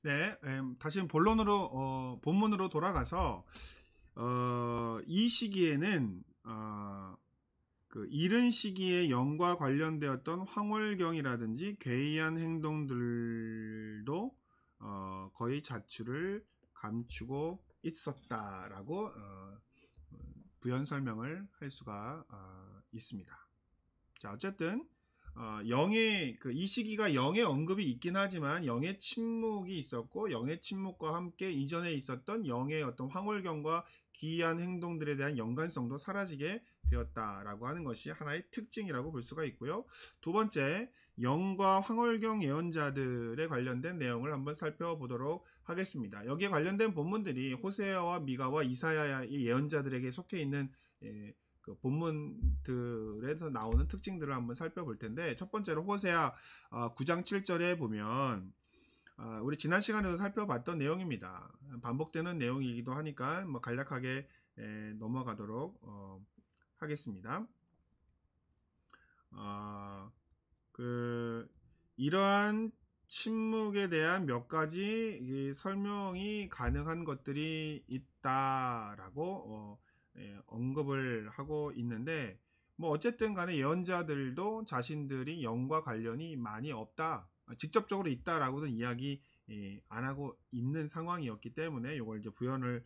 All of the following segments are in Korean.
네, 다시 본문으로 돌아가서 이 시기에는 그 이른 시기에 영과 관련되었던 황홀경이라든지 괴이한 행동들도 거의 자취를 감추고 있었다라고 부연 설명을 할 수가 있습니다. 자, 어쨌든 영의 이 시기가 영의 언급이 있긴 하지만 영의 침묵이 있었고, 영의 침묵과 함께 이전에 있었던 영의 어떤 황홀경과 기이한 행동들에 대한 연관성도 사라지게 되었다라고 하는 것이 하나의 특징이라고 볼 수가 있고요. 두 번째, 영과 황홀경 예언자들에 관련된 내용을 한번 살펴보도록 하겠습니다. 여기에 관련된 본문들이 호세아와 미가와 이사야의 예언자들에게 속해 있는 그 본문들에서 나오는 특징들을 한번 살펴볼 텐데, 첫 번째로 호세아 9장 7절에 보면 우리 지난 시간에도 살펴봤던 내용입니다. 반복되는 내용이기도 하니까 뭐 간략하게 넘어가도록 하겠습니다. 이러한 침묵에 대한 몇 가지 설명이 가능한 것들이 있다라고 언급을 하고 있는데, 뭐 어쨌든 간에 예언자들도 자신들이 영과 관련이 많이 없다, 직접적으로 있다라고는 이야기 안 하고 있는 상황이었기 때문에 이걸 이제 부연을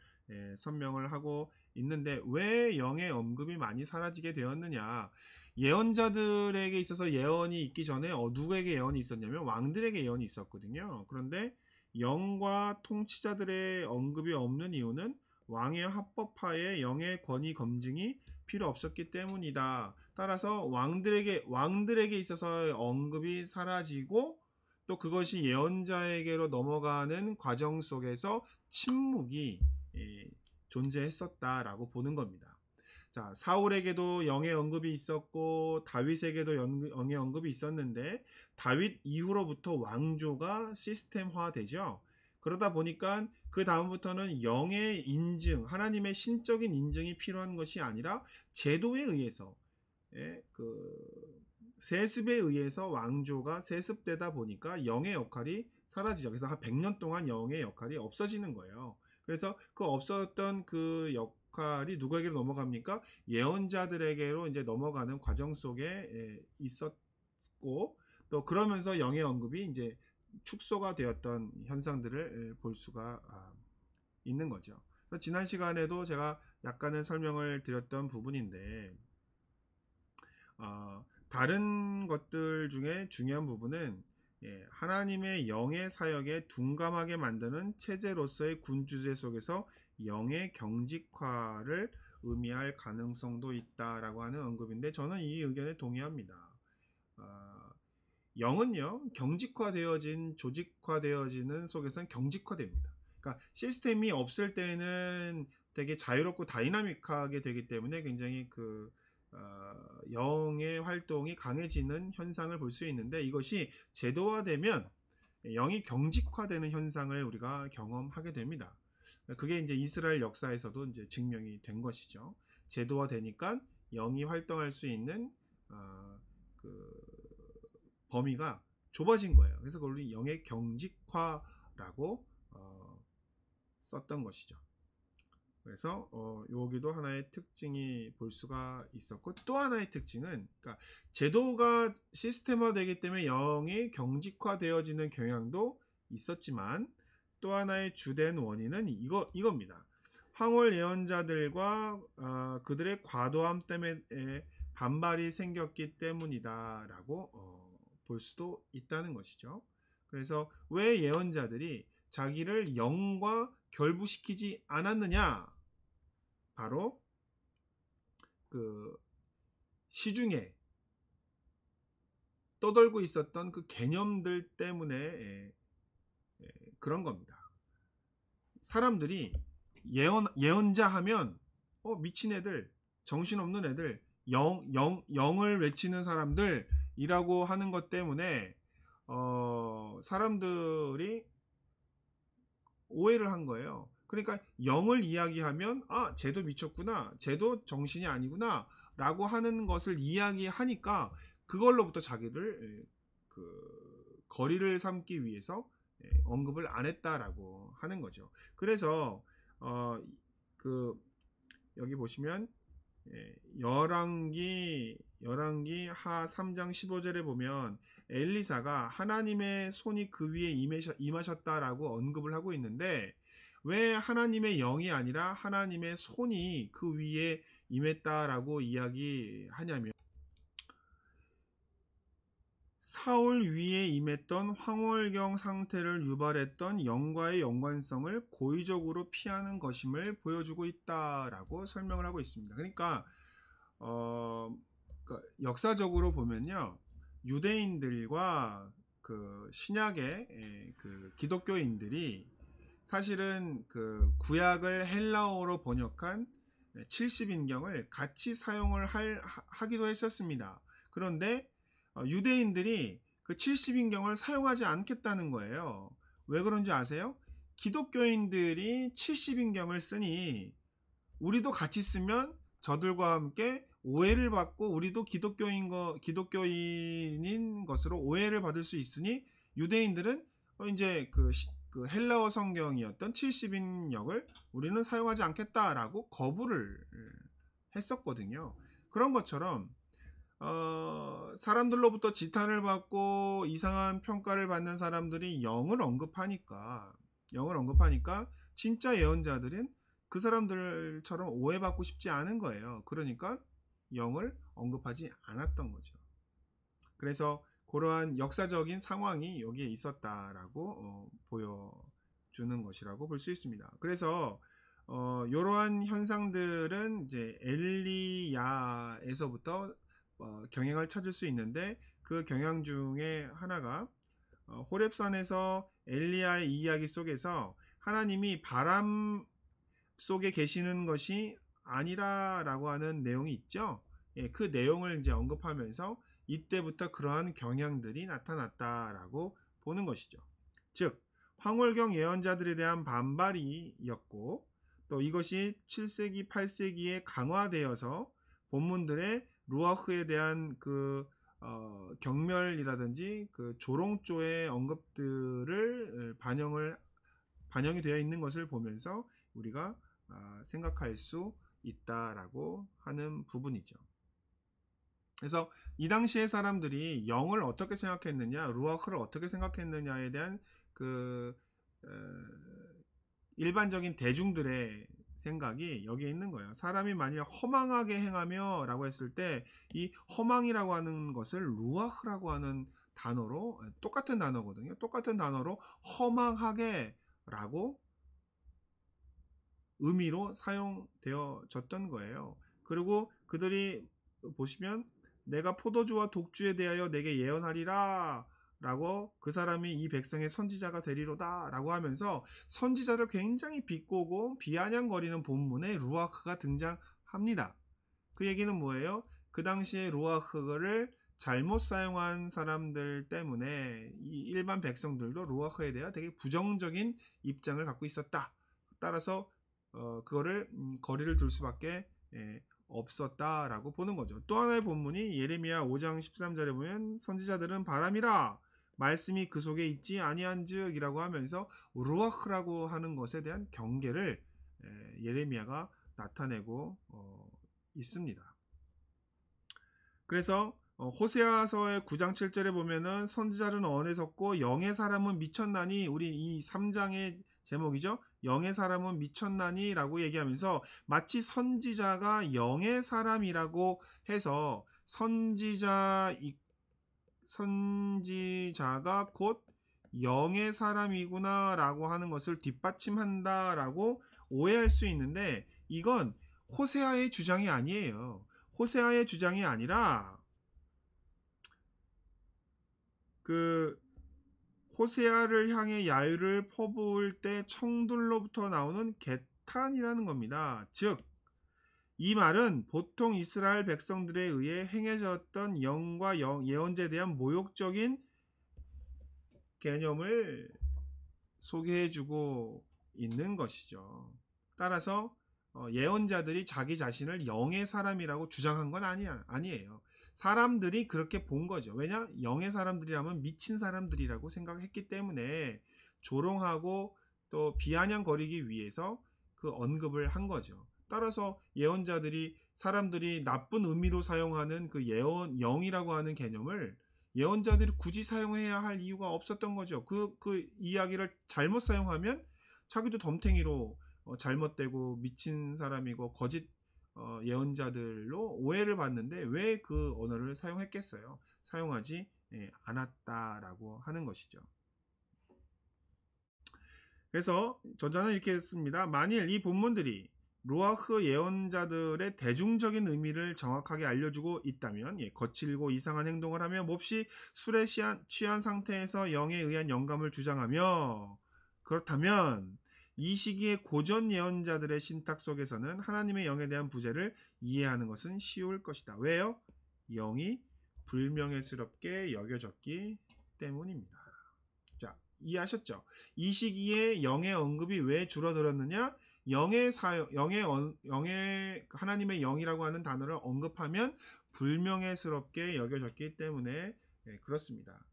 설명을 하고 있는데, 왜 영의 언급이 많이 사라지게 되었느냐. 예언자들에게 있어서 예언이 있기 전에 누구에게 예언이 있었냐면 왕들에게 예언이 있었거든요. 그런데 영과 통치자들의 언급이 없는 이유는 왕의 합법화에 영의 권위 검증이 필요 없었기 때문이다. 따라서 왕들에게 있어서 언급이 사라지고, 또 그것이 예언자에게로 넘어가는 과정 속에서 침묵이 존재했었다라고 보는 겁니다. 자, 사울에게도 영의 언급이 있었고 다윗에게도 영의 언급이 있었는데, 다윗 이후로부터 왕조가 시스템화되죠. 그러다 보니까 그 다음부터는 영의 인증, 하나님의 신적인 인증이 필요한 것이 아니라 제도에 의해서, 세습에 의해서 왕조가 세습되다 보니까 영의 역할이 사라지죠. 그래서 한 100년 동안 영의 역할이 없어지는 거예요. 그래서 그 없었던 그 역할이 누구에게로 넘어갑니까? 예언자들에게로 이제 넘어가는 과정 속에 있었고, 또 그러면서 영의 언급이 이제 축소가 되었던 현상들을 볼 수가 있는 거죠. 지난 시간에도 제가 약간의 설명을 드렸던 부분인데, 다른 것들 중에 중요한 부분은 하나님의 영의 사역에 둔감하게 만드는 체제로서의 군주제 속에서 영의 경직화를 의미할 가능성도 있다라고 하는 언급인데, 저는 이 의견에 동의합니다. 영은요, 경직화되어진, 조직화되어지는 속에서는 경직화됩니다. 그러니까 시스템이 없을 때는 되게 자유롭고 다이나믹하게 되기 때문에 굉장히 영의 활동이 강해지는 현상을 볼 수 있는데, 이것이 제도화되면 영이 경직화되는 현상을 우리가 경험하게 됩니다. 그게 이제 이스라엘 역사에서도 이제 증명이 된 것이죠. 제도화되니까 영이 활동할 수 있는 범위가 좁아진 거예요. 그래서 그걸 영의 경직화라고 썼던 것이죠. 그래서 여기도 하나의 특징이 볼 수가 있었고, 또 하나의 특징은, 그러니까 제도가 시스템화되기 때문에 영이 경직화되어지는 경향도 있었지만, 또 하나의 주된 원인은 이겁니다. 황홀 예언자들과 그들의 과도함 때문에 반발이 생겼기 때문이다라고 볼 수도 있다는 것이죠. 그래서 왜 예언자들이 자기를 영과 결부시키지 않았느냐? 바로 시중에 떠돌고 있었던 그 개념들 때문에 그런 겁니다. 사람들이 예언자 하면 미친 애들, 정신없는 애들, 영을 외치는 사람들이라고 하는 것 때문에 사람들이 오해를 한 거예요. 그러니까 영을 이야기하면 쟤도 미쳤구나, 쟤도 정신이 아니구나 라고 하는 것을 이야기하니까 그걸로부터 자기를 거리를 삼기 위해서 언급을 안 했다라고 하는 거죠. 그래서 여기 보시면 열왕기 하 3장 15절에 보면 엘리사가 하나님의 손이 그 위에 임하셨다라고 언급을 하고 있는데, 왜 하나님의 영이 아니라 하나님의 손이 그 위에 임했다라고 이야기하냐면, 사울 위에 임했던 황홀경 상태를 유발했던 영과의 연관성을 고의적으로 피하는 것임을 보여주고 있다라고 설명을 하고 있습니다. 그러니까 역사적으로 보면요, 유대인들과 그 신약의 그 기독교인들이 사실은 그 구약을 헬라어로 번역한 70인경을 같이 사용을 하기도 했었습니다. 그런데 유대인들이 그 70인경을 사용하지 않겠다는 거예요. 왜 그런지 아세요? 기독교인들이 70인경을 쓰니 우리도 같이 쓰면 저들과 함께 오해를 받고 우리도 기독교인인 것으로 오해를 받을 수 있으니, 유대인들은 이제 그 헬라어 성경이었던 70인역을 우리는 사용하지 않겠다라고 거부를 했었거든요. 그런 것처럼 사람들로부터 지탄을 받고 이상한 평가를 받는 사람들이 영을 언급하니까 진짜 예언자들은 그 사람들처럼 오해받고 싶지 않은 거예요. 그러니까 영을 언급하지 않았던 거죠. 그래서 그러한 역사적인 상황이 여기에 있었다라고 보여주는 것이라고 볼 수 있습니다. 그래서 이러한 현상들은 이제 엘리야에서부터 경향을 찾을 수 있는데, 그 경향 중에 하나가 호렙산에서 엘리야의 이야기 속에서 하나님이 바람 속에 계시는 것이 아니라라고 하는 내용이 있죠. 그 내용을 이제 언급하면서 이때부터 그러한 경향들이 나타났다라고 보는 것이죠. 즉, 황홀경 예언자들에 대한 반발이었고, 또 이것이 7세기, 8세기에 강화되어서 본문들의 루아흐에 대한 그 경멸이라든지 그 조롱조의 언급들을 반영이 되어 있는 것을 보면서 우리가 생각할 수 있다라고 하는 부분이죠. 그래서 이 당시의 사람들이 영을 어떻게 생각했느냐, 루아흐를 어떻게 생각했느냐에 대한 그 일반적인 대중들의 생각이 여기에 있는 거예요. 사람이 만일 허망하게 행하며 라고 했을 때, 이 허망이라고 하는 것을 루아흐라고 하는 단어로, 똑같은 단어거든요. 똑같은 단어로 허망하게 라고 의미로 사용되어졌던 거예요. 그리고 그들이 보시면 내가 포도주와 독주에 대하여 내게 예언하리라 라고, 그 사람이 이 백성의 선지자가 되리로다 라고 하면서 선지자를 굉장히 비꼬고 비아냥거리는 본문에 루아흐가 등장합니다. 그 얘기는 뭐예요? 그 당시에 루아흐를 잘못 사용한 사람들 때문에 이 일반 백성들도 루아흐에 대해 되게 부정적인 입장을 갖고 있었다. 따라서 그거를 거리를 둘 수밖에 없었다라고 보는 거죠. 또 하나의 본문이 예레미야 5장 13절에 보면 선지자들은 바람이라 말씀이 그 속에 있지 아니한즉 이라고 하면서 루아흐라고 하는 것에 대한 경계를 예레미야가 나타내고 있습니다. 그래서 호세아서의 9장 7절에 보면은 선지자는 언에 섰고 영의 사람은 미쳤나니, 우리 이 3장의 제목이죠. 영의 사람은 미쳤나니 라고 얘기하면서 마치 선지자가 영의 사람이라고 해서 선지자가 곧 영의 사람이구나 라고 하는 것을 뒷받침한다 라고 오해할 수 있는데, 이건 호세아의 주장이 아니에요. 호세아의 주장이 아니라 그 호세아를 향해 야유를 퍼부을 때 청들로부터 나오는 개탄이라는 겁니다. 즉, 이 말은 보통 이스라엘 백성들에 의해 행해졌던 영과 예언자에 대한 모욕적인 개념을 소개해주고 있는 것이죠. 따라서 예언자들이 자기 자신을 영의 사람이라고 주장한 건 아니에요. 사람들이 그렇게 본 거죠. 왜냐? 영의 사람들이라면 미친 사람들이라고 생각했기 때문에 조롱하고 또 비아냥거리기 위해서 그 언급을 한 거죠. 따라서 예언자들이 사람들이 나쁜 의미로 사용하는 그 영이라고 하는 개념을 예언자들이 굳이 사용해야 할 이유가 없었던 거죠. 그 이야기를 잘못 사용하면 자기도 덤탱이로 잘못되고 미친 사람이고 거짓 예언자들로 오해를 받는데 왜 그 언어를 사용했겠어요? 사용하지 않았다라고 하는 것이죠. 그래서 저자는 이렇게 했습니다. 만일 이 본문들이 루아흐 예언자들의 대중적인 의미를 정확하게 알려주고 있다면 거칠고 이상한 행동을 하며 몹시 술에 취한 상태에서 영에 의한 영감을 주장하며 그렇다면 이 시기에 고전 예언자들의 신탁 속에서는 하나님의 영에 대한 부재를 이해하는 것은 쉬울 것이다. 왜요? 영이 불명예스럽게 여겨졌기 때문입니다. 자, 이해하셨죠? 이 시기에 영의 언급이 왜 줄어들었느냐? 하나님의 영이라고 하는 단어를 언급하면 불명예스럽게 여겨졌기 때문에 그렇습니다.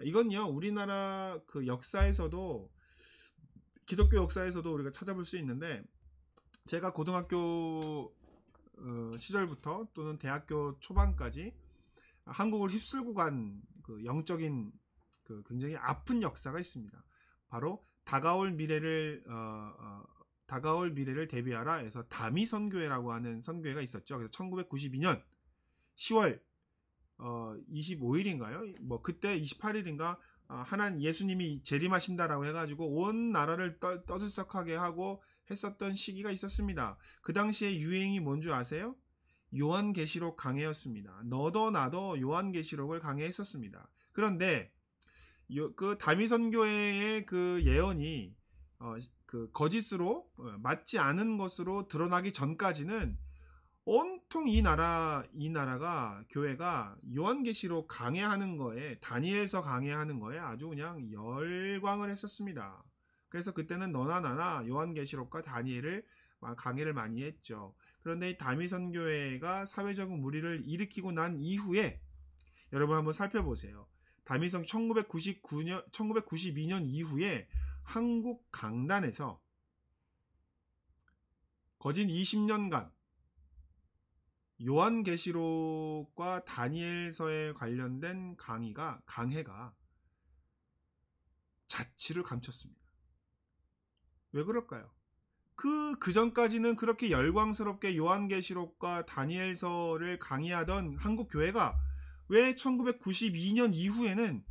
이건요, 우리나라 그 역사에서도 기독교 역사에서도 우리가 찾아볼 수 있는데, 제가 고등학교 시절부터 또는 대학교 초반까지 한국을 휩쓸고 간 그 영적인 그 굉장히 아픈 역사가 있습니다. 바로 다가올 미래를 대비하라 해서 다미 선교회라고 하는 선교회가 있었죠. 그래서 1992년 10월 25일인가요? 뭐 그때 28일인가 하나님 예수님이 재림하신다라고 해가지고 온 나라를 떠들썩하게 하고 했었던 시기가 있었습니다. 그 당시에 유행이 뭔 줄 아세요? 요한계시록 강해였습니다. 너도 나도 요한계시록을 강해했었습니다. 그런데 그 다미선교회의 그 예언이 그 거짓으로 맞지 않은 것으로 드러나기 전까지는 온통 이 나라가 교회가 요한계시록 강해하는 거에 다니엘서 강해하는 거에 아주 그냥 열광을 했었습니다. 그래서 그때는 너나 나나 요한계시록과 다니엘을 강해를 많이 했죠. 그런데 이 다미선교회가 사회적인 무리를 일으키고 난 이후에 여러분 한번 살펴보세요. 다미선 1992년 이후에 한국 강단에서 거진 20년간 요한계시록과 다니엘서에 관련된 강해가 자취를 감췄습니다. 왜 그럴까요? 그 전까지는 그렇게 열광스럽게 요한계시록과 다니엘서를 강의하던 한국 교회가 왜 1992년 이후에는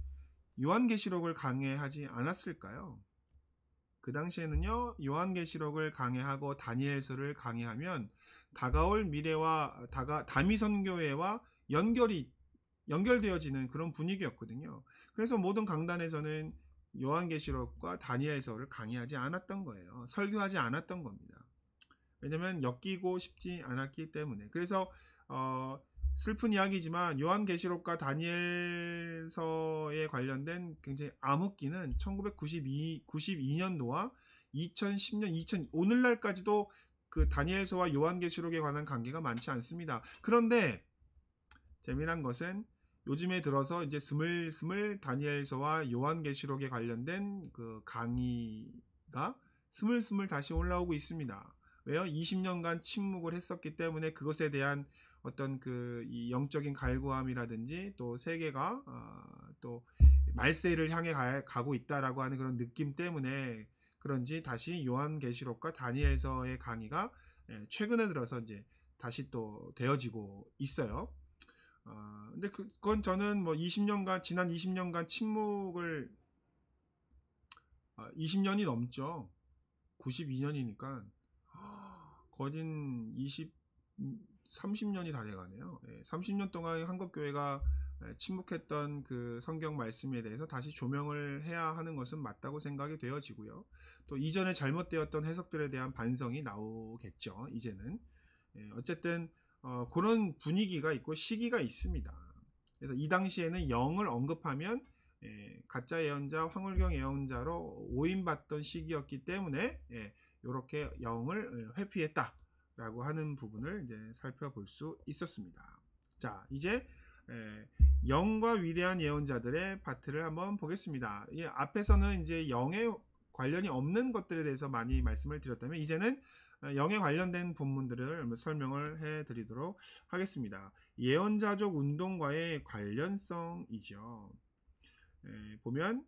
요한계시록을 강해하지 않았을까요? 그 당시에는요, 요한계시록을 강해하고 다니엘서를 강해하면 다가올 미래와 다미선교회와 연결되어지는 그런 분위기였거든요. 그래서 모든 강단에서는 요한계시록과 다니엘서를 강의하지 않았던 거예요. 설교하지 않았던 겁니다. 왜냐하면 엮이고 싶지 않았기 때문에. 그래서 슬픈 이야기지만 요한계시록과 다니엘서에 관련된 굉장히 암흑기는 1992년도와 2010년, 오늘날까지도 그 다니엘서와 요한계시록에 관한 관계가 많지 않습니다. 그런데 재미난 것은 요즘에 들어서 이제 스물스물 다니엘서와 요한계시록에 관련된 그 강의가 스물스물 다시 올라오고 있습니다. 왜요? 20년간 침묵을 했었기 때문에 그것에 대한 어떤 그 이 영적인 갈구함이라든지 또 세계가 또 말세를 향해 가고 있다라고 하는 그런 느낌 때문에 그런지 다시 요한계시록과 다니엘서의 강의가 최근에 들어서 이제 다시 또 되어지고 있어요. 근데 그건 저는 뭐 지난 20년간 침묵을 20년이 넘죠. 92년이니까 거진 30년이 다 돼가네요. 30년 동안 한국교회가 침묵했던 그 성경 말씀에 대해서 다시 조명을 해야 하는 것은 맞다고 생각이 되어지고요. 또 이전에 잘못되었던 해석들에 대한 반성이 나오겠죠. 이제는. 어쨌든 그런 분위기가 있고 시기가 있습니다. 그래서 이 당시에는 영을 언급하면 가짜 예언자, 황홀경 예언자로 오인받던 시기였기 때문에 이렇게 영을 회피했다라고 하는 부분을 이제 살펴볼 수 있었습니다. 자, 이제 예, 영과 위대한 예언자들의 파트를 한번 보겠습니다. 이 앞에서는 이제 영에 관련이 없는 것들에 대해서 많이 말씀을 드렸다면 이제는 영에 관련된 본문들을 설명을 해드리도록 하겠습니다. 예언자족 운동과의 관련성이죠. 보면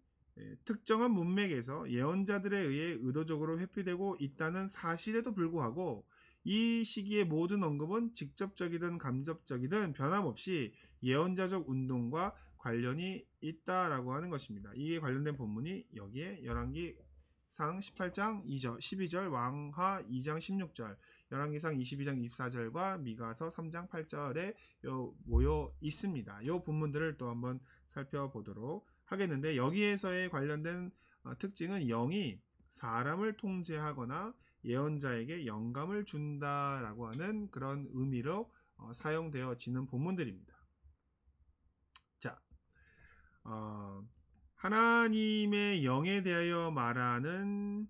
특정한 문맥에서 예언자들에 의해 의도적으로 회피되고 있다는 사실에도 불구하고 이 시기의 모든 언급은 직접적이든 간접적이든 변함없이 예언자적 운동과 관련이 있다라고 하는 것입니다. 이에 관련된 본문이 여기에 열왕기상 18장 2절, 12절, 왕하 2장 16절, 열왕기상 22장 24절과 미가서 3장 8절에 모여 있습니다. 이 본문들을 또 한번 살펴보도록 하겠는데 여기에서의 관련된 특징은 영이 사람을 통제하거나 예언자에게 영감을 준다라고 하는 그런 의미로 사용되어지는 본문들입니다. 자, 하나님의 영에 대하여 말하는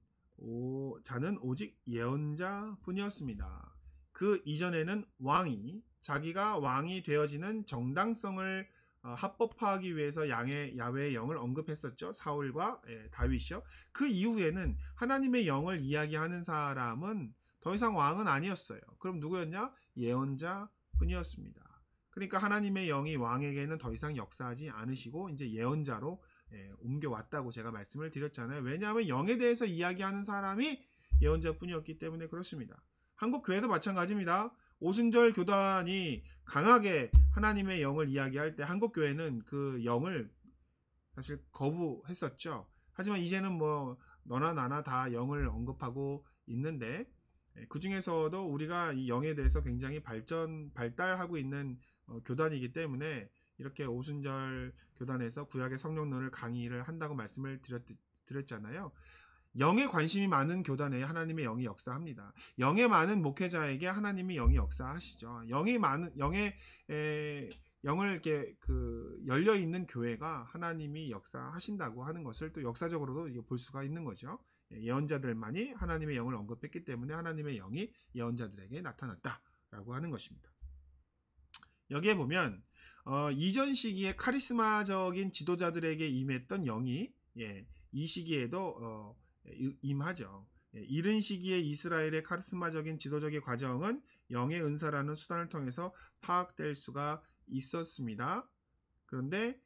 자는 오직 예언자뿐이었습니다. 그 이전에는 왕이 자기가 왕이 되어지는 정당성을 합법화하기 위해서 야훼의 영을 언급했었죠. 사울과 다윗이요. 그 이후에는 하나님의 영을 이야기하는 사람은 더 이상 왕은 아니었어요. 그럼 누구였냐? 예언자뿐이었습니다. 그러니까 하나님의 영이 왕에게는 더 이상 역사하지 않으시고 이제 예언자로 옮겨왔다고 제가 말씀을 드렸잖아요. 왜냐하면 영에 대해서 이야기하는 사람이 예언자뿐이었기 때문에 그렇습니다. 한국 교회도 마찬가지입니다. 오순절 교단이 강하게 하나님의 영을 이야기할 때 한국 교회는 그 영을 사실 거부했었죠. 하지만 이제는 뭐 너나 나나 다 영을 언급하고 있는데 그 중에서도 우리가 이 영에 대해서 굉장히 발달하고 있는 교단이기 때문에 이렇게 오순절 교단에서 구약의 성령론을 강의를 한다고 말씀을 드렸잖아요. 영에 관심이 많은 교단에 하나님의 영이 역사합니다. 영에 많은 목회자에게 하나님의 영이 역사하시죠. 영을 이렇게 열려 있는 교회가 하나님이 역사하신다고 하는 것을 또 역사적으로도 볼 수가 있는 거죠. 예언자들만이 하나님의 영을 언급했기 때문에 하나님의 영이 예언자들에게 나타났다라고 하는 것입니다. 여기에 보면 이전 시기에 카리스마적인 지도자들에게 임했던 영이 이 시기에도 임하죠. 이른 시기에 이스라엘의 카리스마적인 지도적인 과정은 영의 은사라는 수단을 통해서 파악될 수가 있었습니다. 그런데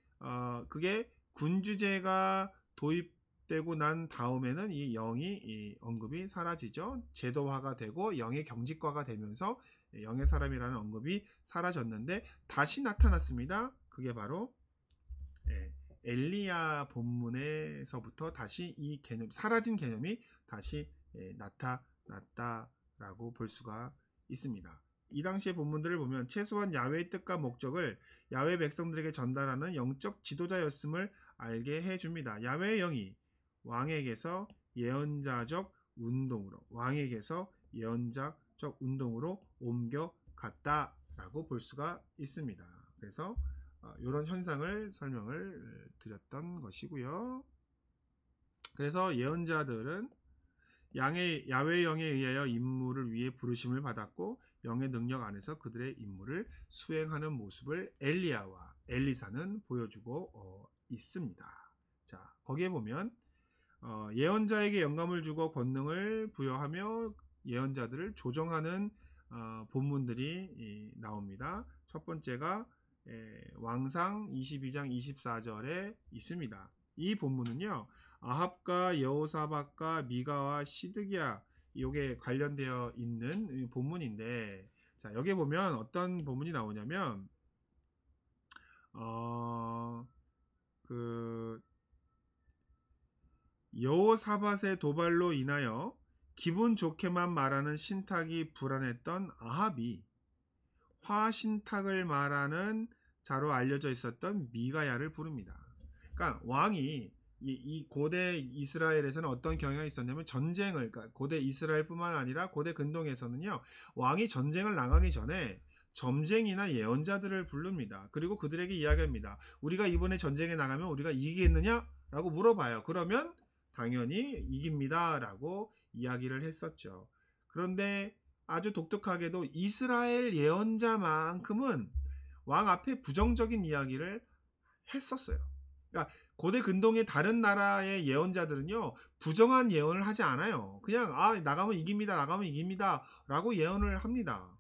그게 군주제가 도입되고 난 다음에는 이 영이 언급이 사라지죠. 제도화가 되고 영의 경직화가 되면서 영의 사람이라는 언급이 사라졌는데 다시 나타났습니다. 그게 바로 엘리야 본문에서부터 다시 이 개념, 사라진 개념이 다시 나타났다라고 볼 수가 있습니다. 이 당시의 본문들을 보면 최소한 야훼의 뜻과 목적을 야훼 백성들에게 전달하는 영적 지도자였음을 알게 해줍니다. 야훼의 영이 왕에게서 예언자적 운동으로 옮겨갔다라고 볼 수가 있습니다. 그래서 이런 현상을 설명을 드렸던 것이고요. 그래서 예언자들은 야훼의 영에 의하여 임무를 위해 부르심을 받았고 영의 능력 안에서 그들의 임무를 수행하는 모습을 엘리야와 엘리사는 보여주고 있습니다. 자, 거기에 보면 예언자에게 영감을 주고 권능을 부여하며 예언자들을 조정하는 본문들이 나옵니다. 첫 번째가 왕상 22장 24절에 있습니다. 이 본문은요, 아합과 여호사밧과 미가와 시드기야 이게 관련되어 있는 본문인데, 자, 여기 보면 어떤 본문이 나오냐면 여호사밧의 도발로 인하여 기분 좋게만 말하는 신탁이 불안했던 아합이 화신탁을 말하는 자로 알려져 있었던 미가야를 부릅니다. 그러니까 왕이 이 고대 이스라엘에서는 어떤 경향이 있었냐면 전쟁을, 그러니까 고대 이스라엘뿐만 아니라 고대 근동에서는요, 왕이 전쟁을 나가기 전에 점쟁이나 예언자들을 부릅니다. 그리고 그들에게 이야기합니다. 우리가 이번에 전쟁에 나가면 우리가 이기겠느냐? 라고 물어봐요. 그러면 당연히 이깁니다. 라고 이야기를 했었죠. 그런데 아주 독특하게도 이스라엘 예언자만큼은 왕 앞에 부정적인 이야기를 했었어요. 그러니까 고대 근동의 다른 나라의 예언자들은요, 부정한 예언을 하지 않아요. 그냥 나가면 이깁니다, 나가면 이깁니다 라고 예언을 합니다.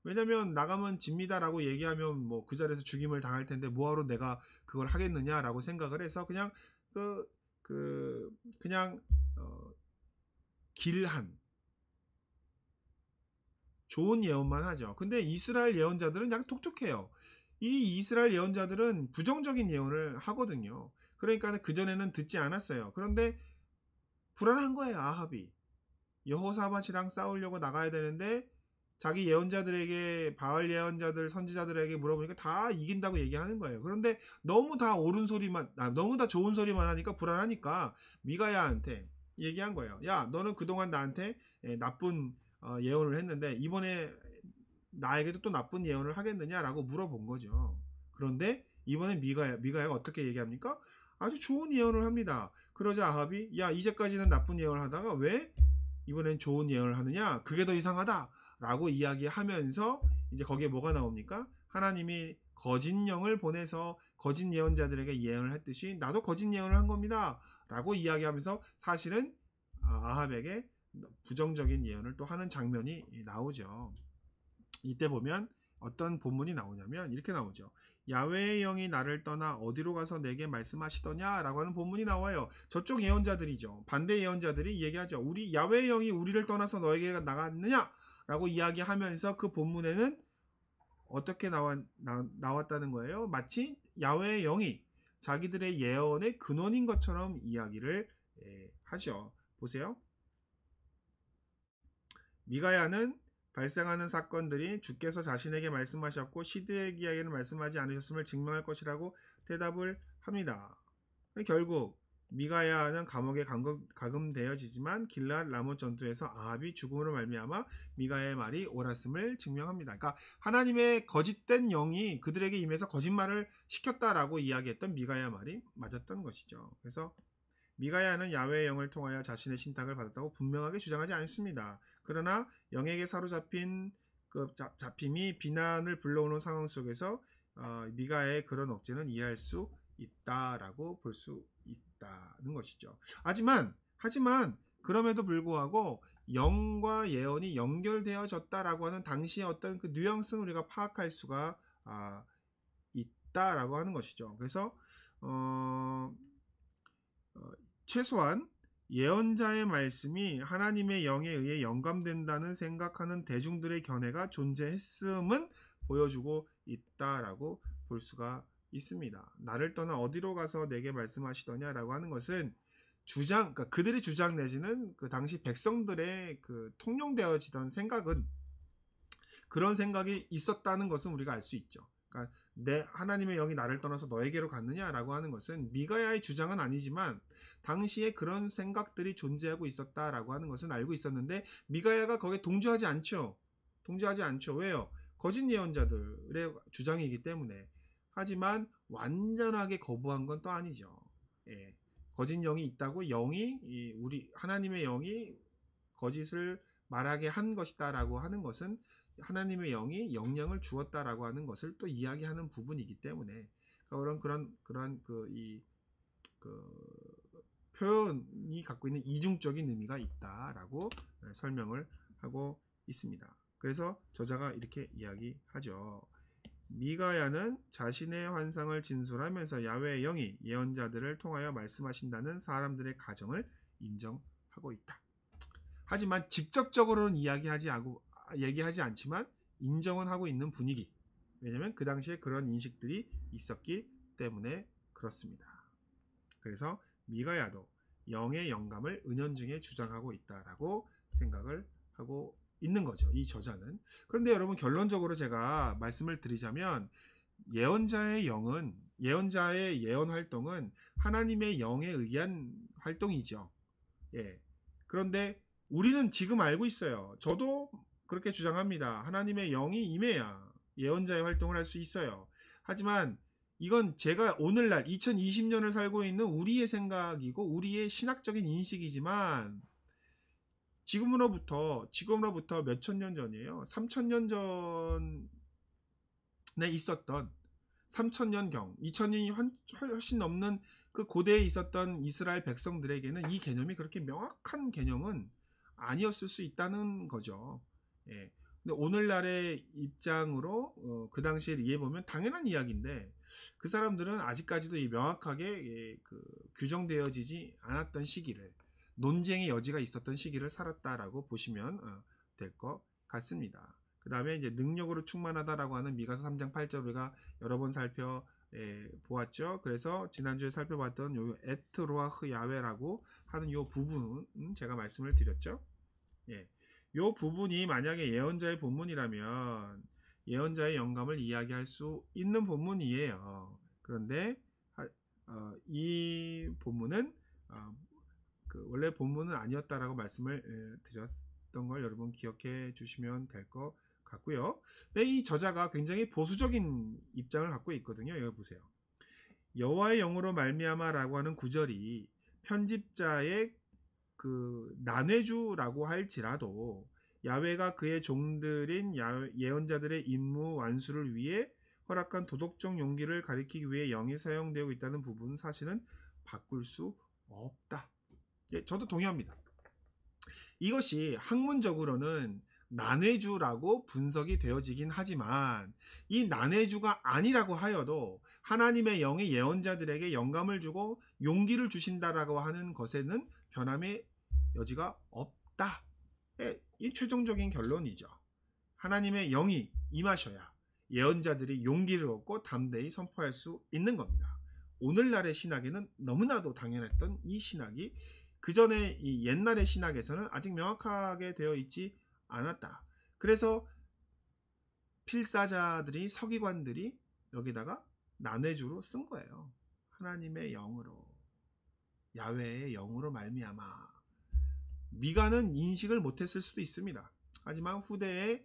왜냐면 나가면 집니다라고 얘기하면 뭐 그 자리에서 죽임을 당할 텐데 뭐하러 내가 그걸 하겠느냐라고 생각을 해서 그냥 그, 그냥 길한 좋은 예언만 하죠. 근데 이스라엘 예언자들은 약간 독특해요. 이 이스라엘 예언자들은 부정적인 예언을 하거든요. 그러니까 그전에는 듣지 않았어요. 그런데 불안한 거예요, 아합이. 여호사밧이랑 싸우려고 나가야 되는데 자기 예언자들에게, 바알 예언자들, 선지자들에게 물어보니까 다 이긴다고 얘기하는 거예요. 그런데 너무 다 옳은 소리만, 너무 다 좋은 소리만 하니까 불안하니까 미가야한테 얘기한 거예요. 야, 너는 그동안 나한테 나쁜 예언을 했는데 이번에 나에게도 또 나쁜 예언을 하겠느냐라고 물어본 거죠. 그런데 이번에 미가야가 어떻게 얘기합니까? 아주 좋은 예언을 합니다. 그러자 아합이, 야, 이제까지는 나쁜 예언을 하다가 왜 이번엔 좋은 예언을 하느냐? 그게 더 이상하다 라고 이야기하면서 이제 거기에 뭐가 나옵니까? 하나님이 거짓 영을 보내서 거짓 예언자들에게 예언을 했듯이 나도 거짓 예언을 한 겁니다 라고 이야기하면서 사실은 아합에게 부정적인 예언을 또 하는 장면이 나오죠. 이때 보면 어떤 본문이 나오냐면 이렇게 나오죠. 야훼의 영이 나를 떠나 어디로 가서 내게 말씀하시더냐 라고 하는 본문이 나와요. 저쪽 예언자들이죠. 반대 예언자들이 얘기하죠. 우리 야훼의 영이 우리를 떠나서 너에게 나갔느냐 라고 이야기하면서 그 본문에는 어떻게 나왔다는 거예요. 마치 야훼의 영이 자기들의 예언의 근원인 것처럼 이야기를 하죠. 보세요. 미가야는 발생하는 사건들이 주께서 자신에게 말씀하셨고 시드에기야에게는 말씀하지 않으셨음을 증명할 것이라고 대답을 합니다. 결국 미가야는 감옥에 감금되어지지만 길랏 라몬 전투에서 아합이 죽음으로 말미암아 미가야의 말이 옳았음을 증명합니다. 그러니까 하나님의 거짓된 영이 그들에게 임해서 거짓말을 시켰다라고 이야기했던 미가야 말이 맞았던 것이죠. 그래서 미가야는 야훼의 영을 통하여 자신의 신탁을 받았다고 분명하게 주장하지 않습니다. 그러나 영에게 사로잡힌 잡힘이 비난을 불러오는 상황 속에서 미가야의 그런 억제는 이해할 수 있다라고 볼 수 있다는 것이죠. 하지만 그럼에도 불구하고 영과 예언이 연결되어졌다라고 하는 당시의 어떤 그 뉘앙스는 우리가 파악할 수가 있다라고 하는 것이죠. 그래서 최소한 예언자의 말씀이 하나님의 영에 의해 영감된다는 생각하는 대중들의 견해가 존재했음은 보여주고 있다라고 볼 수가 있습니다. 나를 떠나 어디로 가서 내게 말씀하시더냐라고 하는 것은 그러니까 그들의 주장 내지는 그 당시 백성들의 그 통용되어지던 생각은 그런 생각이 있었다는 것은 우리가 알 수 있죠. 그러니까 하나님의 영이 나를 떠나서 너에게로 갔느냐라고 하는 것은 미가야의 주장은 아니지만 당시에 그런 생각들이 존재하고 있었다라고 하는 것은 알고 있었는데 미가야가 거기에 동조하지 않죠. 왜요? 거짓 예언자들의 주장이기 때문에. 하지만 완전하게 거부한 건 또 아니죠. 거짓 영이 있다고 하나님의 영이 거짓을 말하게 한 것이다라고 하는 것은 하나님의 영이 영향을 주었다라고 하는 것을 또 이야기하는 부분이기 때문에 그런 표현이 갖고 있는 이중적인 의미가 있다라고 설명을 하고 있습니다. 그래서 저자가 이렇게 이야기하죠. 미가야는 자신의 환상을 진술하면서 야훼의 영이 예언자들을 통하여 말씀하신다는 사람들의 가정을 인정하고 있다. 하지만 직접적으로는 얘기하지 않지만 인정은 하고 있는 분위기. 왜냐하면 그 당시에 그런 인식들이 있었기 때문에 그렇습니다. 그래서 미가야도 영의 영감을 은연중에 주장하고 있다라고 생각을 하고 있는 거죠. 이 저자는. 그런데 여러분 결론적으로 제가 말씀을 드리자면 예언자의 예언 활동은 하나님의 영에 의한 활동이죠. 그런데 우리는 지금 알고 있어요. 저도 그렇게 주장합니다. 하나님의 영이 임해야 예언자의 활동을 할 수 있어요. 하지만 이건 제가 오늘날 2020년을 살고 있는 우리의 생각이고 우리의 신학적인 인식이지만 지금으로부터 몇천 년 전이에요. 3000년 전은 있었던 3000년경, 2000년이 훨씬 넘는 그 고대에 있었던 이스라엘 백성들에게는 이 개념이 그렇게 명확한 개념은 아니었을 수 있다는 거죠. 예. 근데 오늘날의 입장으로 그 당시에 이해해보면 당연한 이야기인데, 그 사람들은 아직까지도 이 명확하게 그 규정되어지지 않았던 시기를, 논쟁의 여지가 있었던 시기를 살았다라고 보시면 될 것 같습니다. 그 다음에 이제 능력으로 충만하다라고 하는 미가서 3장 8절 우리가 여러 번 보았죠. 그래서 지난주에 살펴봤던 요 에트로아흐 야외라고 하는 요 부분 제가 말씀을 드렸죠. 예. 요 부분이 만약에 예언자의 본문이라면 예언자의 영감을 이야기할 수 있는 본문이에요. 그런데 이 본문은 그 원래 본문은 아니었다라고 말씀을 드렸던 걸 여러분 기억해 주시면 될 것 같고요. 네, 이 저자가 굉장히 보수적인 입장을 갖고 있거든요. 여기 보세요. 여호와의 영으로 말미암아라고 하는 구절이 편집자의 그 난회주라고 할지라도 야훼가 그의 종들인 예언자들의 임무 완수를 위해 허락한 도덕적 용기를 가리키기 위해 영이 사용되고 있다는 부분은 사실은 바꿀 수 없다. 예, 저도 동의합니다. 이것이 학문적으로는 난회주라고 분석이 되어지긴 하지만 이 난회주가 아니라고 하여도 하나님의 영이 예언자들에게 영감을 주고 용기를 주신다라고 하는 것에는 변함의 여지가 없다. 이 최종적인 결론이죠. 하나님의 영이 임하셔야 예언자들이 용기를 얻고 담대히 선포할 수 있는 겁니다. 오늘날의 신학에는 너무나도 당연했던 이 신학이 그 전에 이 옛날의 신학에서는 아직 명확하게 되어 있지 않았다. 그래서 필사자들이, 서기관들이 여기다가 난회주로 쓴 거예요. 하나님의 영으로, 야훼의 영으로 말미암아. 미가는 인식을 못했을 수도 있습니다. 하지만 후대에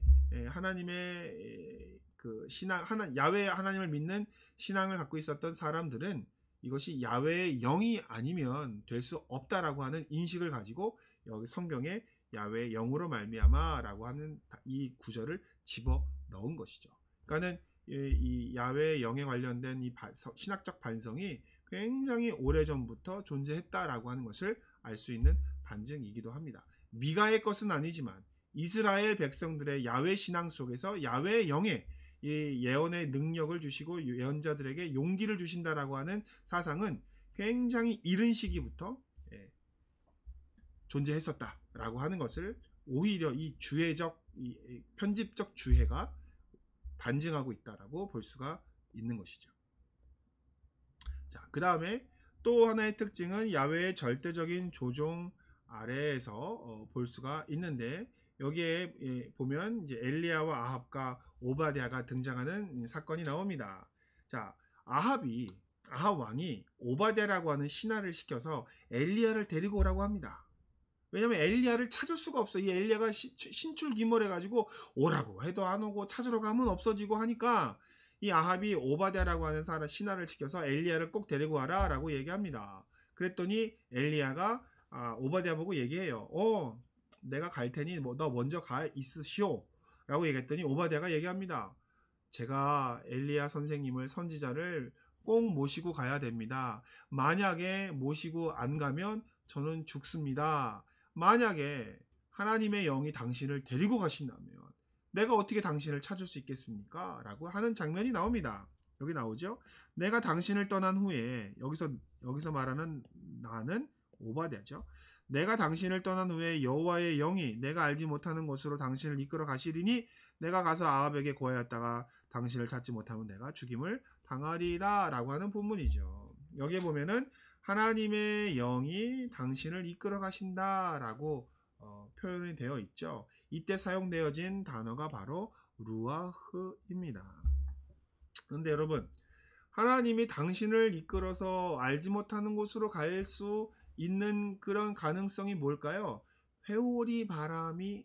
하나님의 그 신앙, 야훼 하나님을 믿는 신앙을 갖고 있었던 사람들은 이것이 야훼의 영이 아니면 될 수 없다라고 하는 인식을 가지고 여기 성경에 야훼의 영으로 말미암아라고 하는 이 구절을 집어 넣은 것이죠. 그러니까는 이 야훼의 영에 관련된 이 신학적 반성이 굉장히 오래전부터 존재했다라고 하는 것을 알 수 있는 반증이기도 합니다. 미가의 것은 아니지만 이스라엘 백성들의 야훼 신앙 속에서 야훼의 영에 이 예언의 능력을 주시고 예언자들에게 용기를 주신다라고 하는 사상은 굉장히 이른 시기부터 존재했었다라고 하는 것을 오히려 이 주해적, 이 편집적 주해가 반증하고 있다라고 볼 수가 있는 것이죠. 자, 그 다음에 또 하나의 특징은 야훼의 절대적인 조종 아래에서 볼 수가 있는데, 여기에 보면 이제 엘리야와 아합과 오바댜가 등장하는 사건이 나옵니다. 자, 아합 왕이 오바댜라고 하는 신하를 시켜서 엘리야를 데리고 오라고 합니다. 왜냐면 엘리야를 찾을 수가 없어. 이 엘리야가 신출귀몰해가지고 오라고 해도 안 오고 찾으러 가면 없어지고 하니까 이 아합이 오바댜라고 하는 신하를 시켜서 엘리야를 꼭 데리고 와라 라고 얘기합니다. 그랬더니 엘리야가 오바댜 보고 얘기해요. 내가 갈 테니 너 먼저 가 있으시오 라고 얘기했더니 오바댜가 얘기합니다. 제가 엘리야 선생님을, 선지자를 꼭 모시고 가야 됩니다. 만약에 모시고 안 가면 저는 죽습니다. 만약에 하나님의 영이 당신을 데리고 가신다면 내가 어떻게 당신을 찾을 수 있겠습니까? 라고 하는 장면이 나옵니다. 여기 나오죠. 내가 당신을 떠난 후에, 여기서 말하는 나는 오바댜죠. 내가 당신을 떠난 후에 여호와의 영이 내가 알지 못하는 곳으로 당신을 이끌어 가시리니 내가 가서 아합에게 고하였다가 당신을 찾지 못하면 내가 죽임을 당하리라 라고 하는 본문이죠. 여기에 보면은 하나님의 영이 당신을 이끌어 가신다 라고 표현이 되어 있죠. 이때 사용되어진 단어가 바로 루아흐입니다. 그런데 여러분, 하나님이 당신을 이끌어서 알지 못하는 곳으로 갈 수 있는 그런 가능성이 뭘까요? 회오리 바람이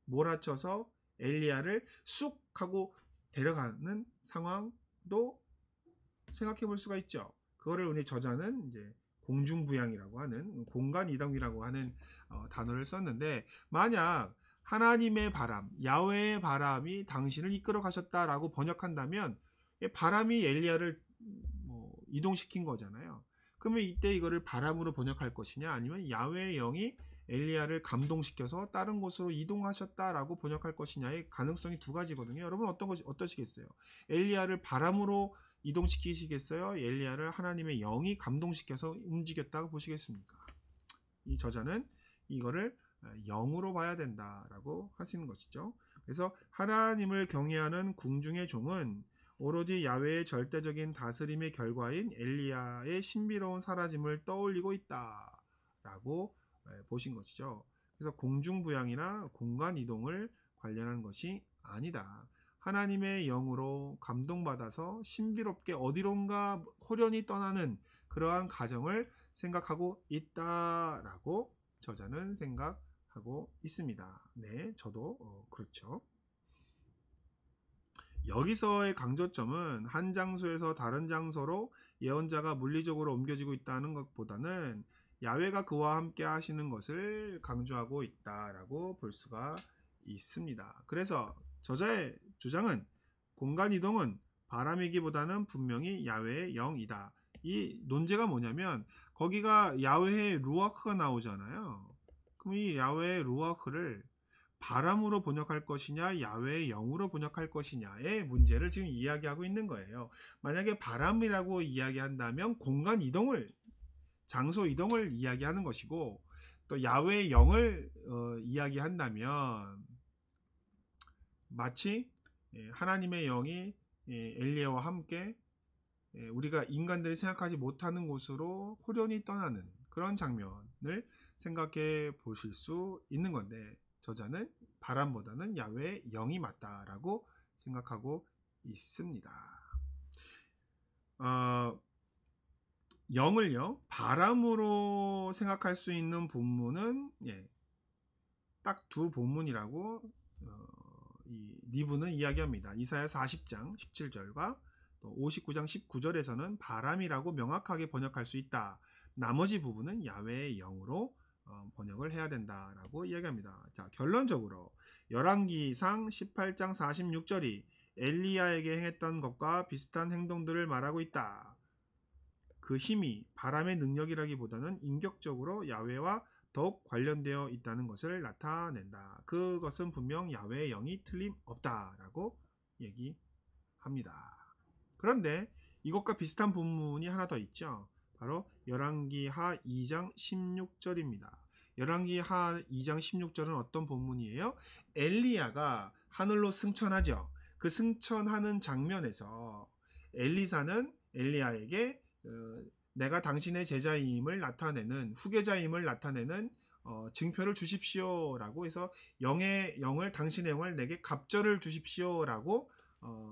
몰아쳐서 엘리야를 쑥 하고 데려가는 상황도 생각해 볼 수가 있죠. 그거를 우리 저자는 이제 공중부양이라고 하는, 공간 이동이라고 하는 단어를 썼는데, 만약 하나님의 바람, 야훼의 바람이 당신을 이끌어 가셨다라고 번역한다면 바람이 엘리야를 이동시킨 거잖아요. 그러면 이때 이거를 바람으로 번역할 것이냐 아니면 야훼의 영이 엘리야를 감동시켜서 다른 곳으로 이동하셨다라고 번역할 것이냐의 가능성이 두 가지거든요. 여러분 어떠시겠어요? 엘리야를 바람으로 이동시키시겠어요? 엘리야를 하나님의 영이 감동시켜서 움직였다고 보시겠습니까? 이 저자는 이거를 영으로 봐야 된다라고 하시는 것이죠. 그래서 하나님을 경외하는 궁중의 종은 오로지 야훼의 절대적인 다스림의 결과인 엘리야의 신비로운 사라짐을 떠올리고 있다라고 보신 것이죠. 그래서 공중부양이나 공간 이동을 관련한 것이 아니다. 하나님의 영으로 감동받아서 신비롭게 어디론가 호련히 떠나는 그러한 가정을 생각하고 있다라고 저자는 생각하고 있습니다. 네, 저도 그렇죠. 여기서의 강조점은 한 장소에서 다른 장소로 예언자가 물리적으로 옮겨지고 있다는 것보다는 야훼가 그와 함께 하시는 것을 강조하고 있다라고 볼 수가 있습니다. 그래서 저자의 주장은 공간 이동은 바람이기보다는 분명히 야훼의 영이다. 이 논제가 뭐냐면 거기가 야훼의 루아크가 나오잖아요. 그럼 이 야훼의 루아크를 바람으로 번역할 것이냐 야훼의 영으로 번역할 것이냐의 문제를 지금 이야기하고 있는 거예요. 만약에 바람이라고 이야기한다면 공간 이동을 장소 이동을 이야기하는 것이고 또 야훼의 영을 이야기한다면 마치 하나님의 영이 엘리야와 함께 우리가 인간들이 생각하지 못하는 곳으로 호련히 떠나는 그런 장면을 생각해 보실 수 있는 건데 저자는 바람보다는 야훼의 영이 맞다라고 생각하고 있습니다. 영을요 바람으로 생각할 수 있는 본문은 딱 두 본문이라고 이 리브는 이야기합니다. 이사야 40장 17절과 59장 19절에서는 바람이라고 명확하게 번역할 수 있다. 나머지 부분은 야훼의 영으로 번역을 해야 된다라고 이야기합니다. 자, 결론적으로 열왕기상 18장 46절이 엘리야에게 행했던 것과 비슷한 행동들을 말하고 있다. 그 힘이 바람의 능력이라기보다는 인격적으로 야훼와 더욱 관련되어 있다는 것을 나타낸다. 그것은 분명 야훼의 영이 틀림없다라고 얘기합니다. 그런데 이것과 비슷한 본문이 하나 더 있죠. 바로 열왕기하 2장 16절입니다. 열왕기하 2장 16절은 어떤 본문이에요? 엘리야가 하늘로 승천하죠. 그 승천하는 장면에서 엘리사는 엘리야에게 내가 당신의 제자임을 나타내는 후계자임을 나타내는 증표를 주십시오라고 해서 영을 당신의 영을 내게 갑절을 주십시오라고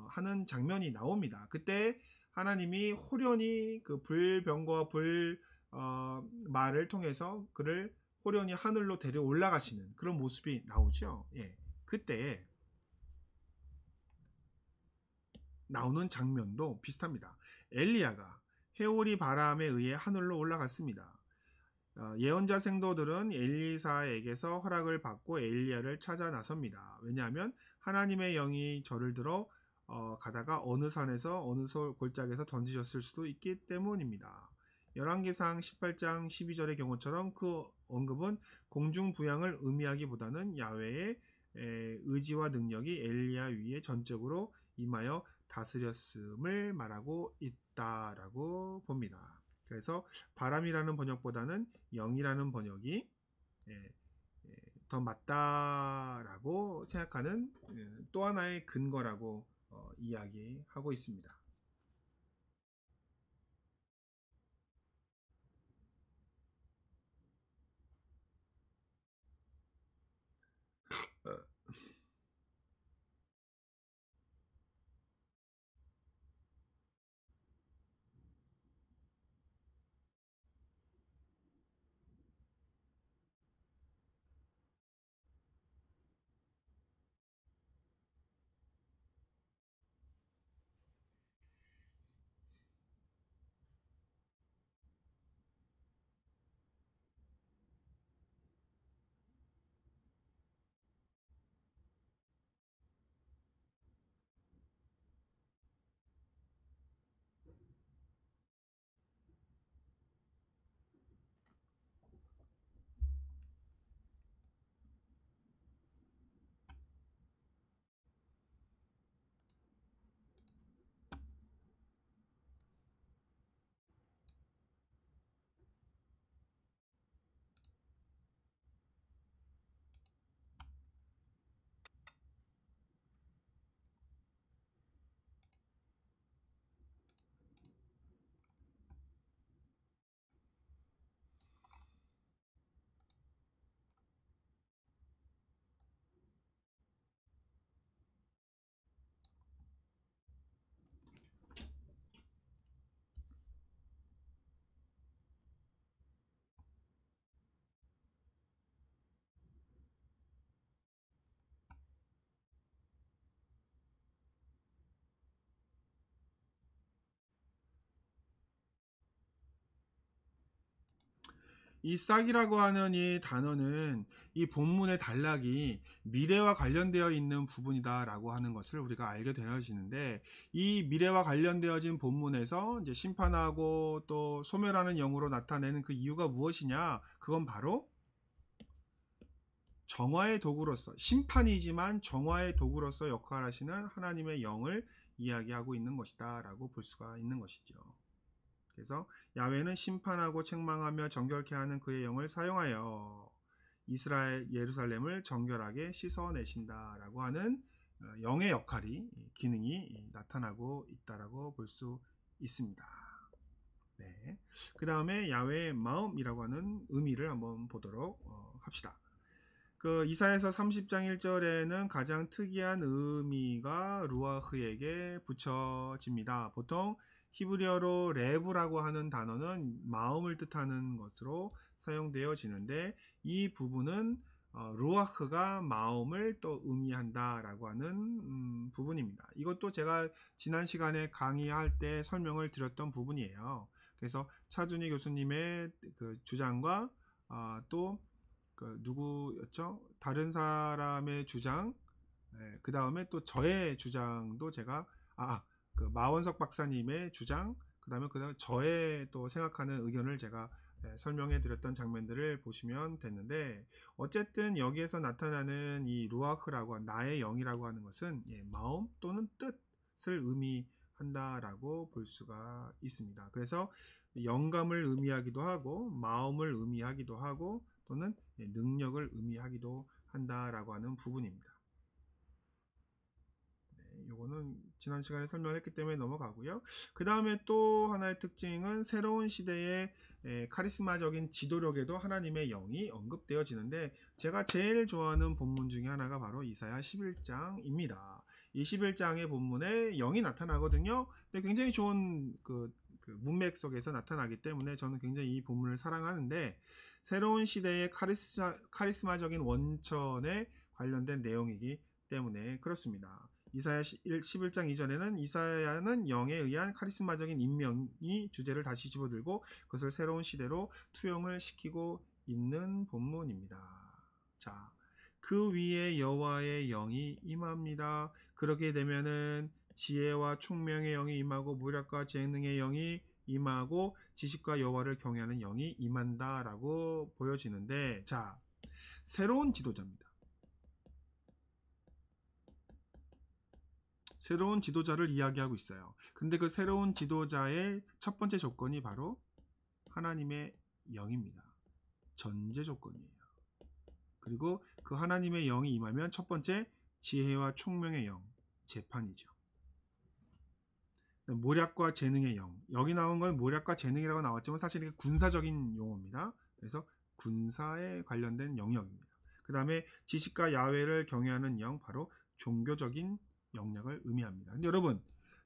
하는 장면이 나옵니다. 그때 하나님이 호련히 그 불병거와 말을 통해서 그를 호련히 하늘로 데려 올라가시는 그런 모습이 나오죠. 그때 나오는 장면도 비슷합니다. 엘리야가 해오리 바람에 의해 하늘로 올라갔습니다. 예언자 생도들은 엘리사에게서 허락을 받고 엘리야를 찾아 나섭니다. 왜냐하면 하나님의 영이 저를 들어 가다가 어느 산에서 어느 골짜기에서 던지셨을 수도 있기 때문입니다. 열왕기상 18장 12절의 경우처럼 그 언급은 공중부양을 의미하기보다는 야훼의 의지와 능력이 엘리야 위에 전적으로 임하여 다스렸음을 말하고 있다라고 봅니다. 그래서 바람이라는 번역보다는 영이라는 번역이 더 맞다라고 생각하는 또 하나의 근거라고 이야기하고 있습니다. 이 싹이라고 하는 이 단어는 이 본문의 단락이 미래와 관련되어 있는 부분이다 라고 하는 것을 우리가 알게 되어지는데, 이 미래와 관련되어진 본문에서 이제 심판하고 또 소멸하는 영으로 나타내는 그 이유가 무엇이냐, 그건 바로 정화의 도구로서, 심판이지만 정화의 도구로서 역할하시는 하나님의 영을 이야기하고 있는 것이다 라고 볼 수가 있는 것이죠. 그래서 야훼는 심판하고 책망하며 정결케 하는 그의 영을 사용하여 이스라엘 예루살렘을 정결하게 씻어내신다 라고 하는 영의 역할이, 기능이 나타나고 있다라고 볼 수 있습니다. 네. 그 다음에 야훼의 마음이라고 하는 의미를 한번 보도록 합시다. 그 이사야서 30장 1절에는 가장 특이한 의미가 루아흐에게 붙여집니다. 보통 히브리어로 레브라고 하는 단어는 마음을 뜻하는 것으로 사용되어지는데, 이 부분은 루아흐가 마음을 또 의미한다라고 하는 부분입니다. 이것도 제가 지난 시간에 강의할 때 설명을 드렸던 부분이에요. 그래서 차준희 교수님의 그 주장과 또 누구였죠? 다른 사람의 주장, 그 다음에 또 저의 주장도 제가 그 마원석 박사님의 주장, 그 다음에 저의 또 생각하는 의견을 제가 설명해 드렸던 장면들을 보시면 됐는데, 어쨌든 여기에서 나타나는 이 루아흐라고 하는 나의 영이라고 하는 것은 마음 또는 뜻을 의미한다라고 볼 수가 있습니다. 그래서 영감을 의미하기도 하고 마음을 의미하기도 하고 또는 능력을 의미하기도 한다라고 하는 부분입니다. 요거는 지난 시간에 설명을 했기 때문에 넘어가고요. 그 다음에 또 하나의 특징은 새로운 시대의 카리스마적인 지도력에도 하나님의 영이 언급되어지는데, 제가 제일 좋아하는 본문 중에 하나가 바로 이사야 11장입니다. 이 11장의 본문에 영이 나타나거든요. 근데 굉장히 좋은 그 문맥 속에서 나타나기 때문에 저는 굉장히 이 본문을 사랑하는데, 새로운 시대의 카리스마적인 원천에 관련된 내용이기 때문에 그렇습니다. 이사야 11장 이전에는 이사야는 영에 의한 카리스마적인 임명이 주제를 다시 집어들고 그것을 새로운 시대로 투영을 시키고 있는 본문입니다. 자, 그 위에 여호와의 영이 임합니다. 그렇게 되면은 지혜와 총명의 영이 임하고 무력과 재능의 영이 임하고 지식과 여호와를 경외하는 영이 임한다라고 보여지는데, 자, 새로운 지도자입니다. 새로운 지도자를 이야기하고 있어요. 근데 그 새로운 지도자의 첫 번째 조건이 바로 하나님의 영입니다. 전제 조건이에요. 그리고 그 하나님의 영이 임하면 첫 번째 지혜와 총명의 영, 재판이죠. 모략과 재능의 영, 여기 나온 건 모략과 재능이라고 나왔지만 사실 이게 군사적인 용어입니다. 그래서 군사에 관련된 영역입니다. 그 다음에 지식과 야훼를 경외하는 영, 바로 종교적인 영역을 의미합니다. 근데 여러분,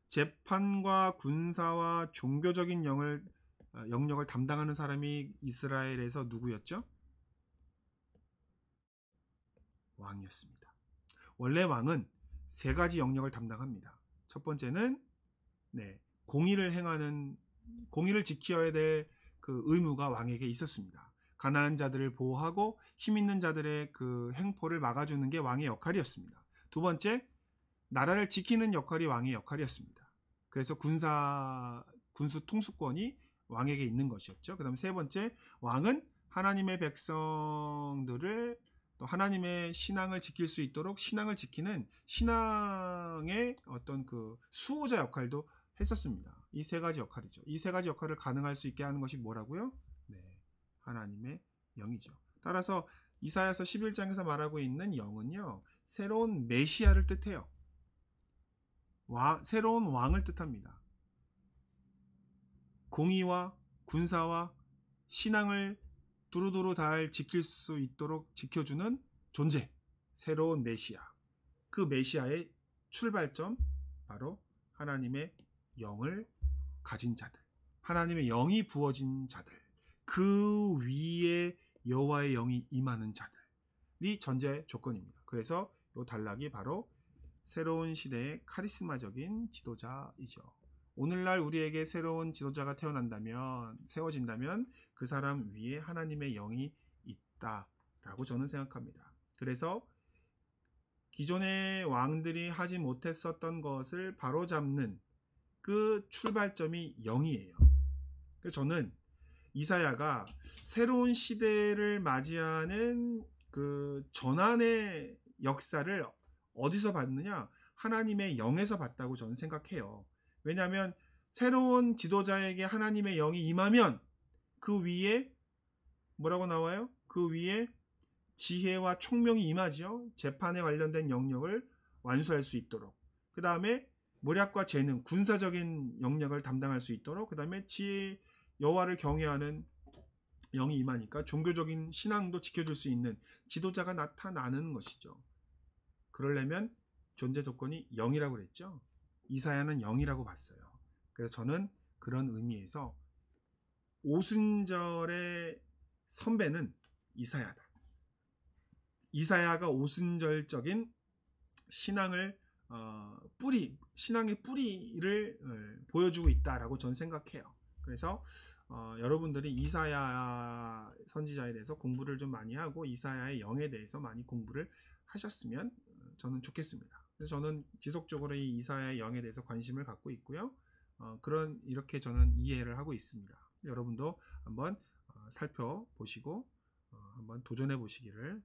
재판과 군사와 종교적인 영역을 담당하는 사람이 이스라엘에서 누구였죠? 왕이었습니다. 원래 왕은 세 가지 영역을 담당합니다. 첫 번째는 공의를 지켜야 될 그 의무가 왕에게 있었습니다. 가난한 자들을 보호하고 힘 있는 자들의 그 행포를 막아주는 게 왕의 역할이었습니다. 두 번째, 나라를 지키는 역할이 왕의 역할이었습니다. 그래서 군수 통수권이 왕에게 있는 것이었죠. 그 다음 세 번째, 왕은 하나님의 백성들을 또 하나님의 신앙을 지킬 수 있도록 신앙을 지키는 신앙의 어떤 그 수호자 역할도 했었습니다. 이 세 가지 역할이죠. 이 세 가지 역할을 가능할 수 있게 하는 것이 뭐라고요? 하나님의 영이죠. 따라서 이사야서 11장에서 말하고 있는 영은요, 새로운 메시아를 뜻해요. 새로운 왕을 뜻합니다. 공의와 군사와 신앙을 두루두루 잘 지킬 수 있도록 지켜주는 존재, 새로운 메시아. 그 메시아의 출발점, 바로 하나님의 영을 가진 자들, 하나님의 영이 부어진 자들, 그 위에 여호와의 영이 임하는 자들이 전제 조건입니다. 그래서 이 단락이 바로 새로운 시대의 카리스마적인 지도자이죠. 오늘날 우리에게 새로운 지도자가 세워진다면 그 그 사람 위에 하나님의 영이 있다라고 저는 생각합니다. 그래서 기존의 왕들이 하지 못했었던 것을 바로잡는 그 출발점이 영이에요. 그래서 저는 이사야가 새로운 시대를 맞이하는 그 전환의 역사를 어디서 봤느냐? 하나님의 영에서 봤다고 저는 생각해요. 왜냐하면 새로운 지도자에게 하나님의 영이 임하면 그 위에 뭐라고 나와요? 그 위에 지혜와 총명이 임하죠. 재판에 관련된 영역을 완수할 수 있도록. 그 다음에 모략과 재능, 군사적인 영역을 담당할 수 있도록. 그 다음에 지혜, 여호와를 경외하는 영이 임하니까 종교적인 신앙도 지켜줄 수 있는 지도자가 나타나는 것이죠. 그러려면 존재 조건이 영이라고 그랬죠. 이사야는 영이라고 봤어요. 그래서 저는 그런 의미에서 오순절의 선배는 이사야다. 이사야가 오순절적인 신앙을 신앙의 뿌리를 보여주고 있다라고 저는 생각해요. 그래서 여러분들이 이사야 선지자에 대해서 공부를 좀 많이 하고 이사야의 영에 대해서 많이 공부를 하셨으면 저는 좋겠습니다. 그래서 저는 지속적으로 이 이사야의 영에 대해서 관심을 갖고 있고요. 이렇게 저는 이해를 하고 있습니다. 여러분도 한번 살펴보시고 한번 도전해 보시기를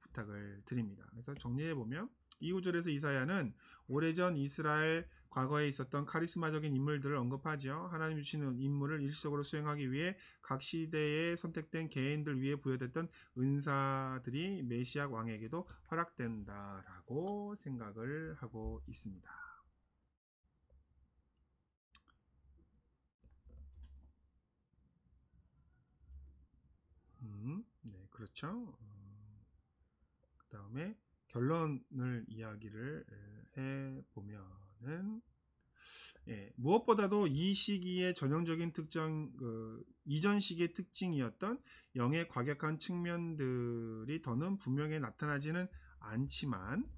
부탁을 드립니다. 그래서 정리해 보면 이 구절에서 이사야는 오래전 이스라엘 과거에 있었던 카리스마적인 인물들을 언급하죠. 하나님 주시는 임무를 일시적으로 수행하기 위해 각 시대에 선택된 개인들 위에 부여됐던 은사들이 메시아 왕에게도 허락된다라고 생각을 하고 있습니다. 네, 그렇죠. 그 다음에 결론을 이야기를 해보면은 무엇보다도 이 시기의 전형적인 특징, 이전 시기의 특징이었던 영의 과격한 측면들이 더는 분명히 나타나지는 않지만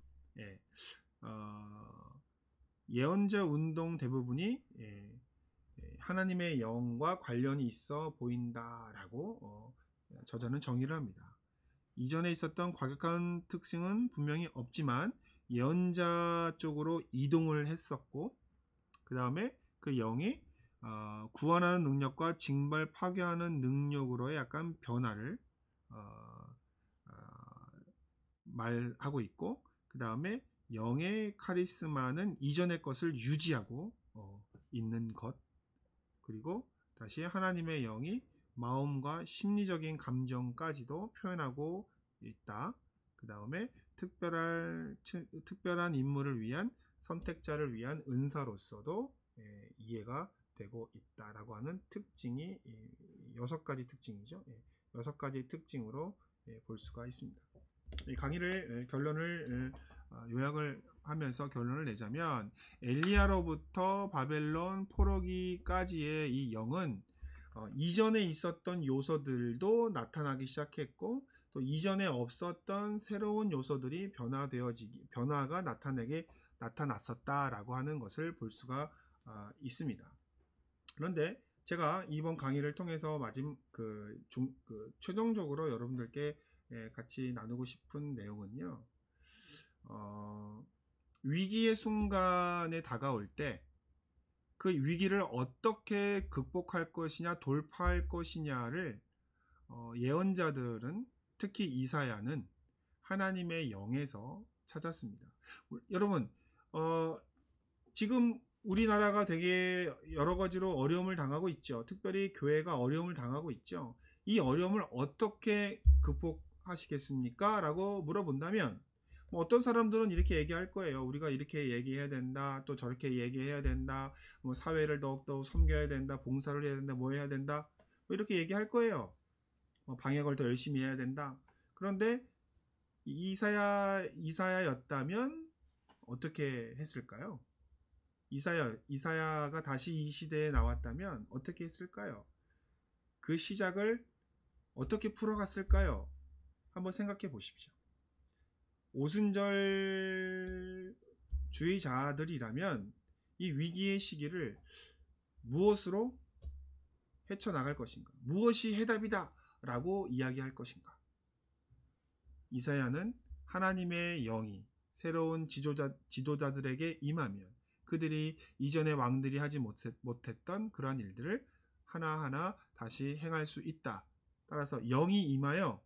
예언자 운동 대부분이 하나님의 영과 관련이 있어 보인다라고 저자는 정의를 합니다. 이전에 있었던 과격한 특징은 분명히 없지만 예언자 쪽으로 이동을 했었고 그 다음에 그 영이 구원하는 능력과 징발 파괴하는 능력으로의 약간 변화를 말하고 있고 그 다음에 영의 카리스마는 이전의 것을 유지하고 있는 것 그리고 다시 하나님의 영이 마음과 심리적인 감정까지도 표현하고 있다. 그 다음에 특별한 인물을 위한 선택자를 위한 은사로서도 이해가 되고 있다라고 하는 특징이 6가지 특징이죠. 6가지 특징으로 볼 수가 있습니다. 이 강의를 결론을 요약을 하면서 결론을 내자면 엘리야로부터 바벨론 포로기까지의 이 영은 이전에 있었던 요소들도 나타나기 시작했고 또 이전에 없었던 새로운 요소들이 변화가 나타났었다라고 하는 것을 볼 수가 있습니다. 그런데 제가 이번 강의를 통해서 최종적으로 여러분들께 같이 나누고 싶은 내용은요. 위기의 순간에 다가올 때 그 위기를 어떻게 극복할 것이냐 돌파할 것이냐를 예언자들은 특히 이사야는 하나님의 영에서 찾았습니다. 여러분 지금 우리나라가 되게 여러 가지로 어려움을 당하고 있죠. 특별히 교회가 어려움을 당하고 있죠. 이 어려움을 어떻게 극복하시겠습니까? 라고 물어본다면 어떤 사람들은 이렇게 얘기할 거예요. 우리가 이렇게 얘기해야 된다. 또 저렇게 얘기해야 된다. 사회를 더욱더 섬겨야 된다. 봉사를 해야 된다. 뭐 해야 된다. 이렇게 얘기할 거예요. 방역을 더 열심히 해야 된다. 그런데 이사야였다면 어떻게 했을까요? 이사야가 다시 이 시대에 나왔다면 어떻게 했을까요? 그 시작을 어떻게 풀어갔을까요? 한번 생각해 보십시오. 오순절 주의자들이라면 이 위기의 시기를 무엇으로 헤쳐나갈 것인가? 무엇이 해답이다 라고 이야기할 것인가? 이사야는 하나님의 영이 새로운 지도자들에게 임하면 그들이 이전의 왕들이 하지 못했던 그러한 일들을 하나하나 다시 행할 수 있다. 따라서 영이 임하여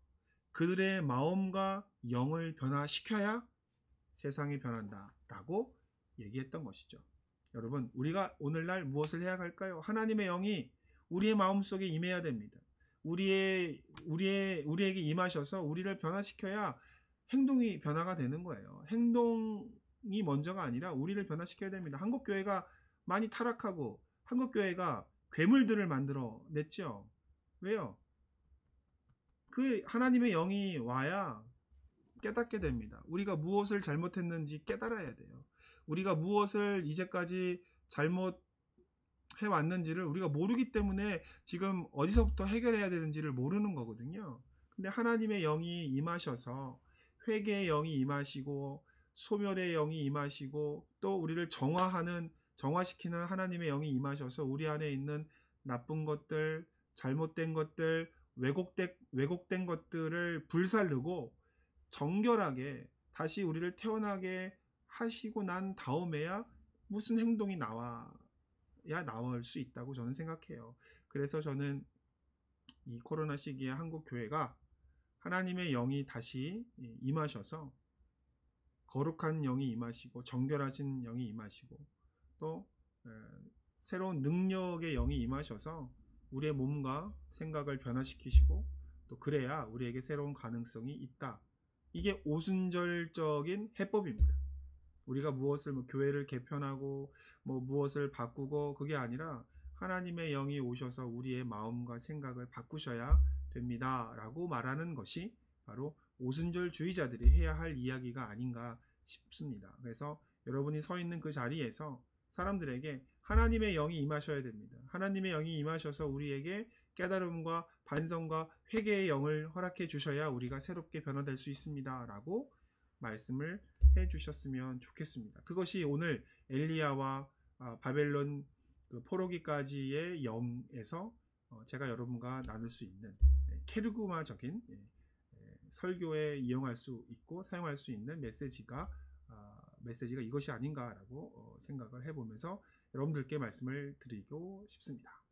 그들의 마음과 영을 변화시켜야 세상이 변한다 라고 얘기했던 것이죠. 여러분, 우리가 오늘날 무엇을 해야 할까요? 하나님의 영이 우리의 마음속에 임해야 됩니다. 우리에게 임하셔서 우리를 변화시켜야 행동이 변화가 되는 거예요. 행동이 먼저가 아니라 우리를 변화시켜야 됩니다. 한국교회가 많이 타락하고 한국교회가 괴물들을 만들어 냈죠. 왜요? 그 하나님의 영이 와야 깨닫게 됩니다. 우리가 무엇을 잘못했는지 깨달아야 돼요. 우리가 무엇을 이제까지 잘못해 왔는지를 우리가 모르기 때문에 지금 어디서부터 해결해야 되는지를 모르는 거거든요. 근데 하나님의 영이 임하셔서 회개의 영이 임하시고 소멸의 영이 임하시고 또 우리를 정화시키는 하나님의 영이 임하셔서 우리 안에 있는 나쁜 것들, 잘못된 것들, 왜곡된 것들을 불살르고 정결하게 다시 우리를 태어나게 하시고 난 다음에야 무슨 행동이 나올 수 있다고 저는 생각해요. 그래서 저는 이 코로나 시기에 한국 교회가 하나님의 영이 다시 임하셔서 거룩한 영이 임하시고 정결하신 영이 임하시고 또 새로운 능력의 영이 임하셔서 우리의 몸과 생각을 변화시키시고 또 그래야 우리에게 새로운 가능성이 있다. 이게 오순절적인 해법입니다. 우리가 무엇을 교회를 개편하고 무엇을 바꾸고 그게 아니라 하나님의 영이 오셔서 우리의 마음과 생각을 바꾸셔야 됩니다 라고 말하는 것이 바로 오순절주의자들이 해야 할 이야기가 아닌가 싶습니다. 그래서 여러분이 서 있는 그 자리에서 사람들에게 하나님의 영이 임하셔야 됩니다. 하나님의 영이 임하셔서 우리에게 깨달음과 반성과 회개의 영을 허락해 주셔야 우리가 새롭게 변화될 수 있습니다 라고 말씀을 해 주셨으면 좋겠습니다. 그것이 오늘 엘리야와 바벨론 포로기까지의 영에서 제가 여러분과 나눌 수 있는 케르구마적인 설교에 이용할 수 있고 사용할 수 있는 메시지가 이것이 아닌가라고 생각을 해보면서 여러분들께 말씀을 드리고 싶습니다.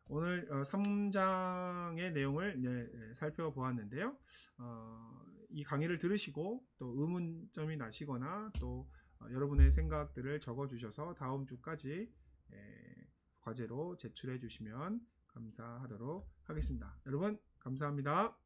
오늘 3장의 내용을 살펴보았는데요. 이 강의를 들으시고 또 의문점이 나시거나 또 여러분의 생각들을 적어주셔서 다음 주까지 과제로 제출해 주시면 감사하도록 하겠습니다. 여러분 감사합니다.